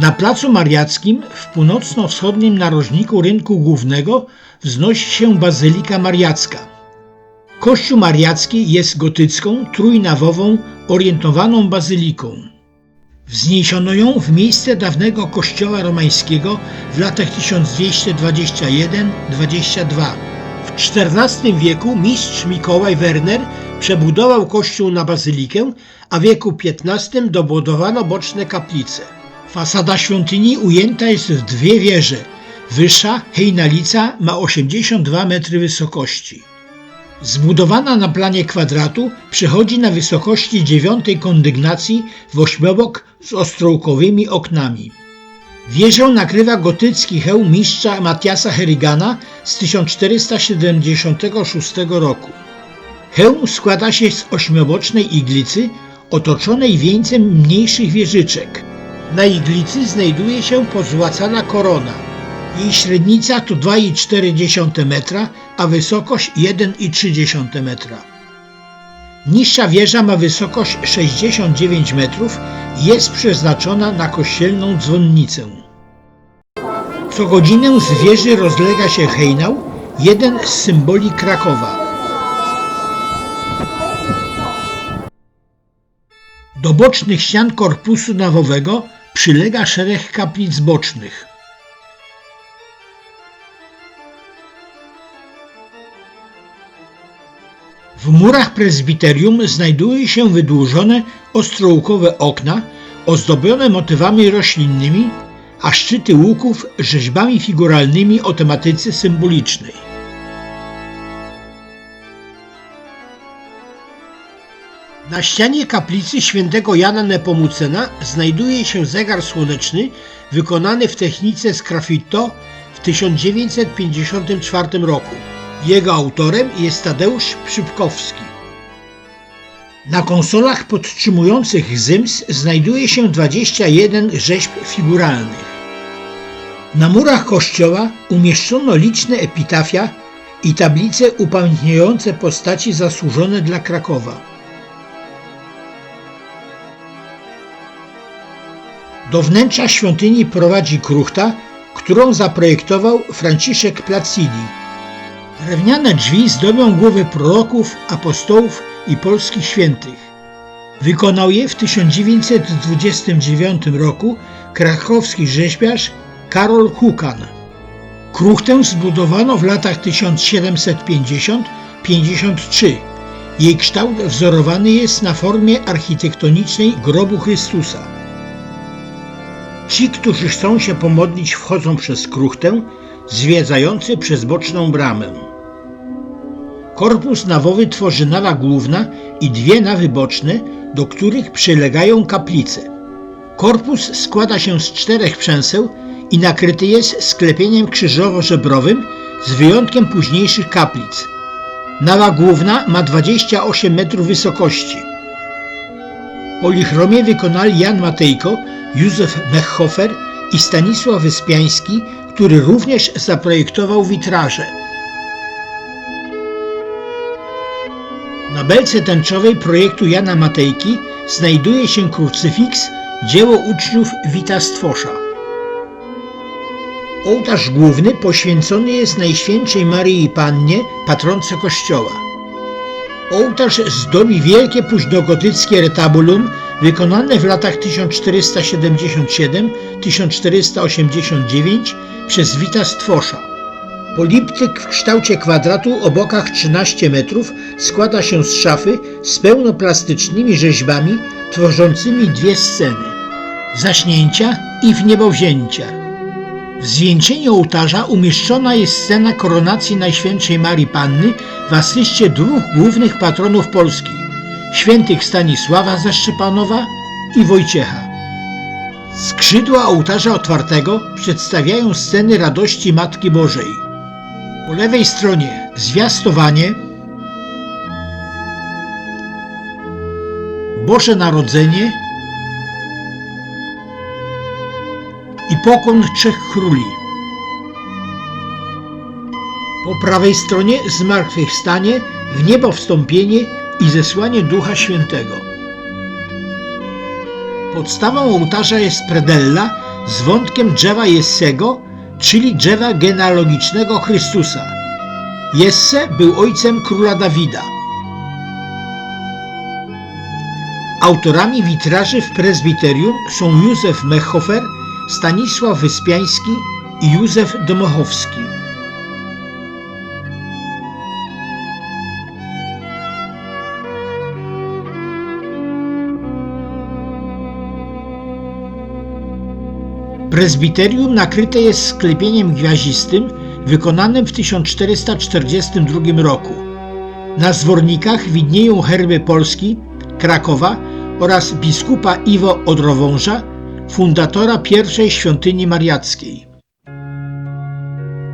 Na placu Mariackim w północno-wschodnim narożniku rynku głównego wznosi się Bazylika Mariacka. Kościół mariacki jest gotycką, trójnawową, orientowaną bazyliką. Wzniesiono ją w miejsce dawnego kościoła romańskiego w latach 1221-22. W XIV wieku mistrz Mikołaj Werner przebudował kościół na bazylikę, a w wieku XV dobudowano boczne kaplice. Fasada świątyni ujęta jest w dwie wieże. Wyższa, hejnalica, ma 82 metry wysokości. Zbudowana na planie kwadratu, przechodzi na wysokości 9 kondygnacji w ośmiobok z ostrołkowymi oknami. Wieżę nakrywa gotycki hełm mistrza Matiasa Herrigana z 1476 roku. Hełm składa się z ośmiobocznej iglicy otoczonej wieńcem mniejszych wieżyczek. Na iglicy znajduje się pozłacana korona. Jej średnica to 2,4 metra, a wysokość 1,3 metra. Niższa wieża ma wysokość 69 metrów i jest przeznaczona na kościelną dzwonnicę. Co godzinę z wieży rozlega się hejnał, jeden z symboli Krakowa. Do bocznych ścian korpusu nawowego przylega szereg kaplic bocznych. W murach prezbiterium znajdują się wydłużone, ostrołkowe okna ozdobione motywami roślinnymi, a szczyty łuków rzeźbami figuralnymi o tematyce symbolicznej. Na ścianie kaplicy świętego Jana Nepomucena znajduje się zegar słoneczny wykonany w technice sgraffito w 1954 roku. Jego autorem jest Tadeusz Przypkowski. Na konsolach podtrzymujących zyms znajduje się 21 rzeźb figuralnych. Na murach kościoła umieszczono liczne epitafia i tablice upamiętniające postaci zasłużone dla Krakowa. Do wnętrza świątyni prowadzi kruchta, którą zaprojektował Franciszek Placidi. Drewniane drzwi zdobią głowy proroków, apostołów i polskich świętych. Wykonał je w 1929 roku krakowski rzeźbiarz Karol Hukan. Kruchtę zbudowano w latach 1750-53. Jej kształt wzorowany jest na formie architektonicznej grobu Chrystusa. Ci, którzy chcą się pomodlić, wchodzą przez kruchtę, zwiedzający przez boczną bramę. Korpus nawowy tworzy nawa główna i dwie nawy boczne, do których przylegają kaplice. Korpus składa się z 4 przęseł i nakryty jest sklepieniem krzyżowo-żebrowym z wyjątkiem późniejszych kaplic. Nawa główna ma 28 metrów wysokości. Polichromię wykonali Jan Matejko, Józef Mechhofer i Stanisław Wyspiański, który również zaprojektował witraże. Na belce tęczowej projektu Jana Matejki znajduje się krucyfiks, dzieło uczniów Wita Stwosza. Ołtarz główny poświęcony jest Najświętszej Maryi Pannie, patronce Kościoła. Ołtarz zdobi wielkie późnogotyckie retabulum wykonane w latach 1487-1489 przez Wita Stwosza. Poliptyk w kształcie kwadratu o bokach 13 metrów składa się z szafy z pełnoplastycznymi rzeźbami tworzącymi dwie sceny – Zaśnięcia i Wniebowzięcia. W zwieńczeniu ołtarza umieszczona jest scena koronacji Najświętszej Marii Panny w asyście 2 głównych patronów Polski – świętych Stanisława ze Szczepanowa i Wojciecha. Skrzydła ołtarza otwartego przedstawiają sceny radości Matki Bożej. Po lewej stronie zwiastowanie, Boże Narodzenie i pokłon 3 króli. Po prawej stronie zmartwychwstanie, w niebo wstąpienie i zesłanie Ducha Świętego. Podstawą ołtarza jest predella z wątkiem drzewa Jessego, czyli drzewa genealogicznego Chrystusa. Jesse był ojcem króla Dawida. Autorami witraży w prezbiterium są Józef Mechofer, Stanisław Wyspiański i Józef Domochowski. Prezbiterium nakryte jest sklepieniem gwiazdistym wykonanym w 1442 roku. Na zwornikach widnieją herby Polski, Krakowa oraz biskupa Iwo Odrowąża, fundatora pierwszej świątyni mariackiej.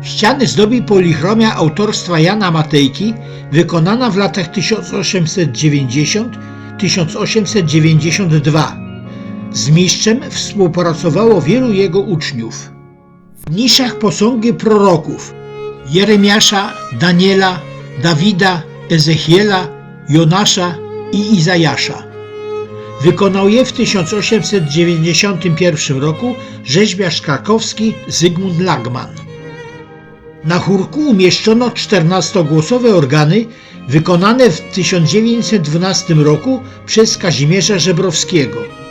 Ściany zdobi polichromia autorstwa Jana Matejki, wykonana w latach 1890–1892. Z mistrzem współpracowało wielu jego uczniów. W niszach posągi proroków Jeremiasza, Daniela, Dawida, Ezechiela, Jonasza i Izajasza. Wykonał je w 1891 roku rzeźbiarz krakowski Zygmunt Lagman. Na chórku umieszczono 14-głosowe organy wykonane w 1912 roku przez Kazimierza Żebrowskiego.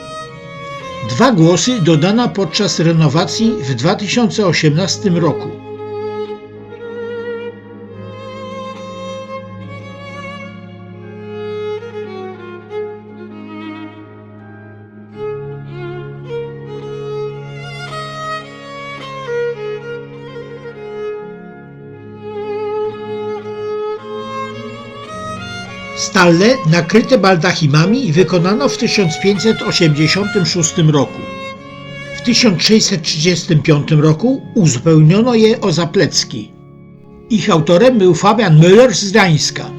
2 głosy dodano podczas renowacji w 2018 roku. Stalle nakryte baldachimami wykonano w 1586 roku. W 1635 roku uzupełniono je o zaplecki. Ich autorem był Fabian Müller z Gdańska.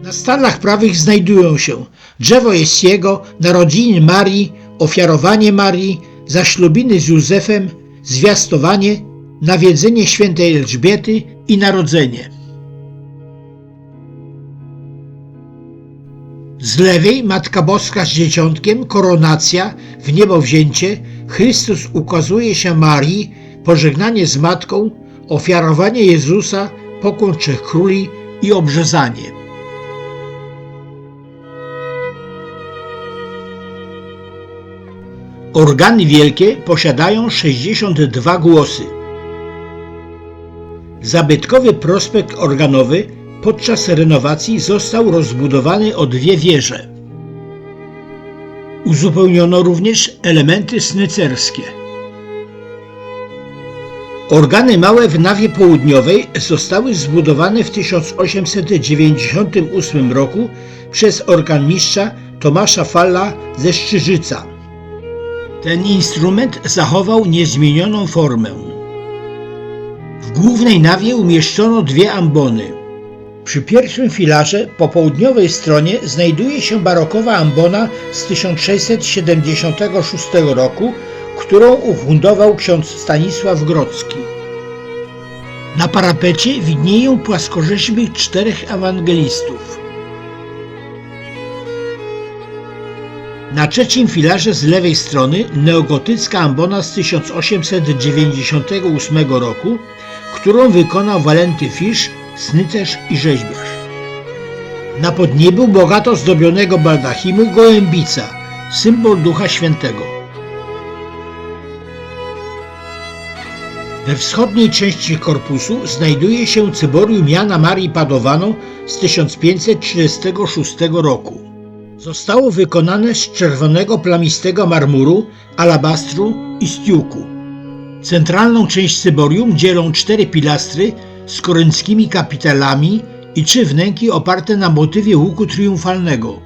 Na stalach prawych znajdują się drzewo Jessiego, narodziny Marii, ofiarowanie Marii, zaślubiny z Józefem, zwiastowanie, nawiedzenie świętej Elżbiety i narodzenie. Z lewej Matka Boska z Dzieciątkiem, koronacja, w niebo wzięcie, Chrystus ukazuje się Marii, pożegnanie z Matką, ofiarowanie Jezusa, pokłon 3 króli i obrzezanie. Organy wielkie posiadają 62 głosy. Zabytkowy prospekt organowy podczas renowacji został rozbudowany o 2 wieże. Uzupełniono również elementy snycerskie. Organy małe w nawie południowej zostały zbudowane w 1898 roku przez organmistrza Tomasza Falla ze Szczyżyca. Ten instrument zachował niezmienioną formę. W głównej nawie umieszczono 2 ambony. Przy pierwszym filarze po południowej stronie znajduje się barokowa ambona z 1676 roku, którą ufundował ksiądz Stanisław Grodzki. Na parapecie widnieją płaskorzeźby 4 ewangelistów. Na trzecim filarze z lewej strony neogotycka ambona z 1898 roku, którą wykonał Walenty Fisz, snycerz i rzeźbiarz. Na podniebu bogato zdobionego baldachimu gołębica, symbol Ducha Świętego. We wschodniej części korpusu znajduje się cyborium Jana Marii Padowano z 1536 roku. Zostało wykonane z czerwonego plamistego marmuru, alabastru i stiuku. Centralną część cyborium dzielą 4 pilastry z korynckimi kapitelami i 3 wnęki oparte na motywie łuku triumfalnego.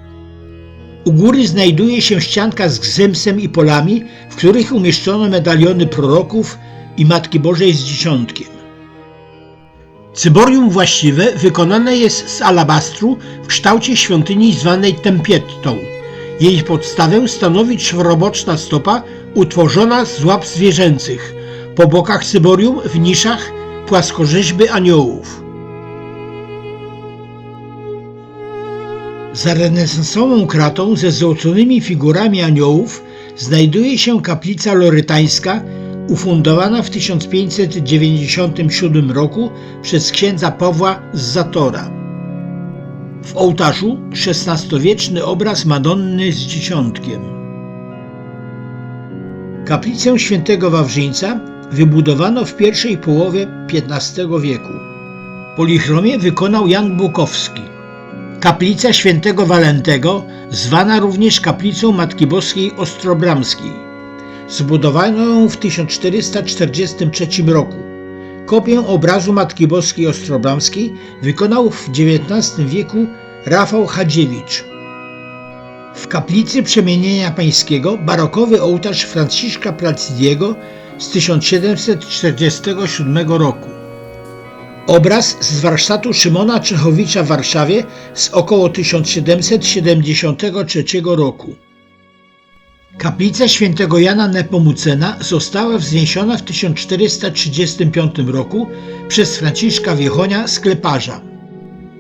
U góry znajduje się ścianka z gzymsem i polami, w których umieszczono medaliony proroków i Matki Bożej z Dzieciątkiem. Cyborium właściwe wykonane jest z alabastru w kształcie świątyni zwanej Tempiettą. Jej podstawę stanowi czworoboczna stopa utworzona z łap zwierzęcych. Po bokach cyborium w niszach płaskorzeźby aniołów. Za renesansową kratą ze złoconymi figurami aniołów znajduje się kaplica lorytańska ufundowana w 1597 roku przez księdza Pawła z Zatora. W ołtarzu XVI-wieczny obraz Madonny z Dzieciątkiem. Kaplicę świętego Wawrzyńca wybudowano w pierwszej połowie XV wieku. Polichromię wykonał Jan Bukowski. Kaplica świętego Walentego, zwana również kaplicą Matki Boskiej Ostrobramskiej. Zbudowano ją w 1443 roku. Kopię obrazu Matki Boskiej Ostrobramskiej wykonał w XIX wieku Rafał Chadziewicz. W kaplicy Przemienienia Pańskiego barokowy ołtarz Franciszka Placidiego z 1747 roku. Obraz z warsztatu Szymona Czechowicza w Warszawie z około 1773 roku. Kaplica świętego Jana Nepomucena została wzniesiona w 1435 roku przez Franciszka Wiechonia, skleparza.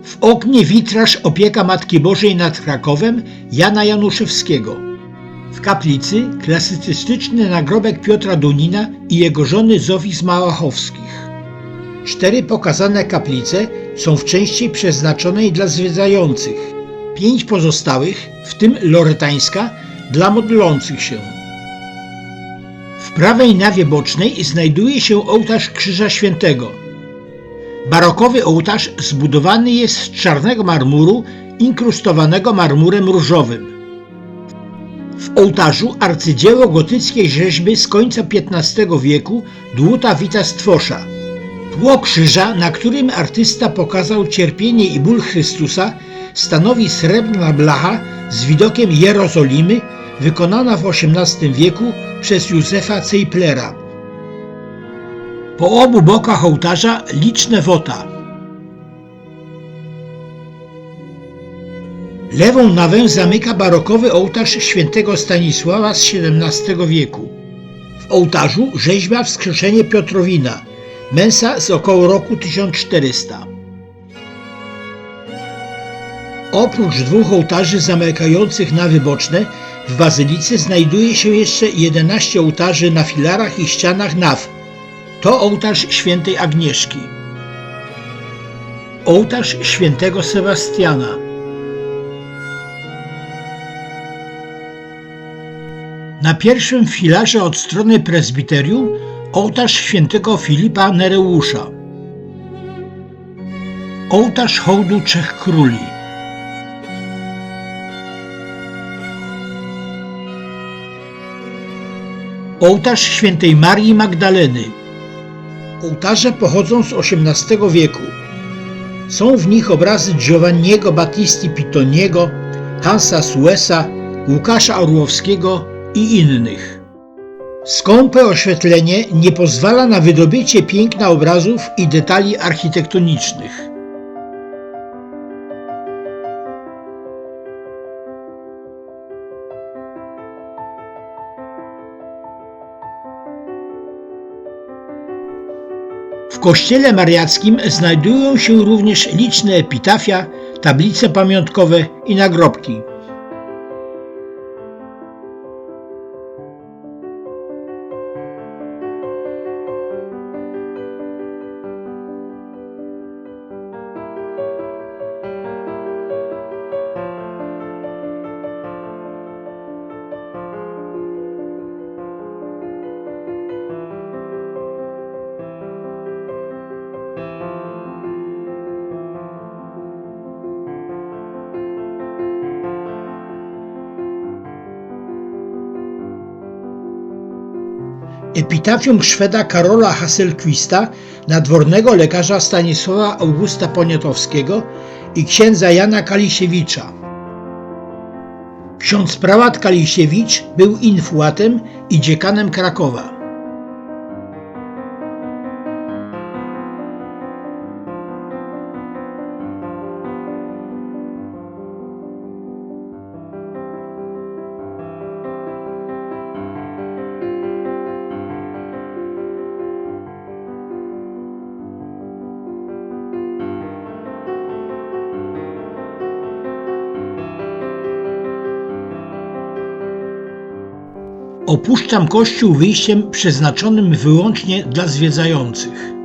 W oknie witraż Opieka Matki Bożej nad Krakowem Jana Januszewskiego. W kaplicy klasycystyczny nagrobek Piotra Dunina i jego żony Zofii z Małachowskich. 4 pokazane kaplice są w części przeznaczonej dla zwiedzających. 5 pozostałych, w tym loretańska, dla modlących się. W prawej nawie bocznej znajduje się ołtarz Krzyża Świętego. Barokowy ołtarz zbudowany jest z czarnego marmuru inkrustowanego marmurem różowym. W ołtarzu arcydzieło gotyckiej rzeźby z końca XV wieku Dłuta Wita Stwosza. Tło krzyża, na którym artysta pokazał cierpienie i ból Chrystusa, stanowi srebrna blacha z widokiem Jerozolimy, wykonana w XVIII wieku przez Józefa Cejplera. Po obu bokach ołtarza liczne wota. Lewą nawę zamyka barokowy ołtarz świętego Stanisława z XVII wieku. W ołtarzu rzeźba Wskrzeszenie Piotrowina, mensa z około roku 1400. Oprócz 2 ołtarzy zamykających nawy boczne, w bazylice znajduje się jeszcze 11 ołtarzy na filarach i ścianach naw. To ołtarz świętej Agnieszki. Ołtarz świętego Sebastiana. Na pierwszym filarze od strony prezbiterium ołtarz świętego Filipa Nereusza. Ołtarz hołdu 3 króli. Ołtarz świętej Marii Magdaleny. Ołtarze pochodzą z XVIII wieku. Są w nich obrazy Giovanniego Battisti Pitoniego, Hansa Suessa, Łukasza Orłowskiego i innych. Skąpe oświetlenie nie pozwala na wydobycie piękna obrazów i detali architektonicznych. W kościele mariackim znajdują się również liczne epitafia, tablice pamiątkowe i nagrobki. Epitafium Szweda Karola Hasselquista, nadwornego lekarza Stanisława Augusta Poniatowskiego i księdza Jana Kalisiewicza. Ksiądz prałat Kalisiewicz był infłatem i dziekanem Krakowa. Opuszczam kościół wyjściem przeznaczonym wyłącznie dla zwiedzających.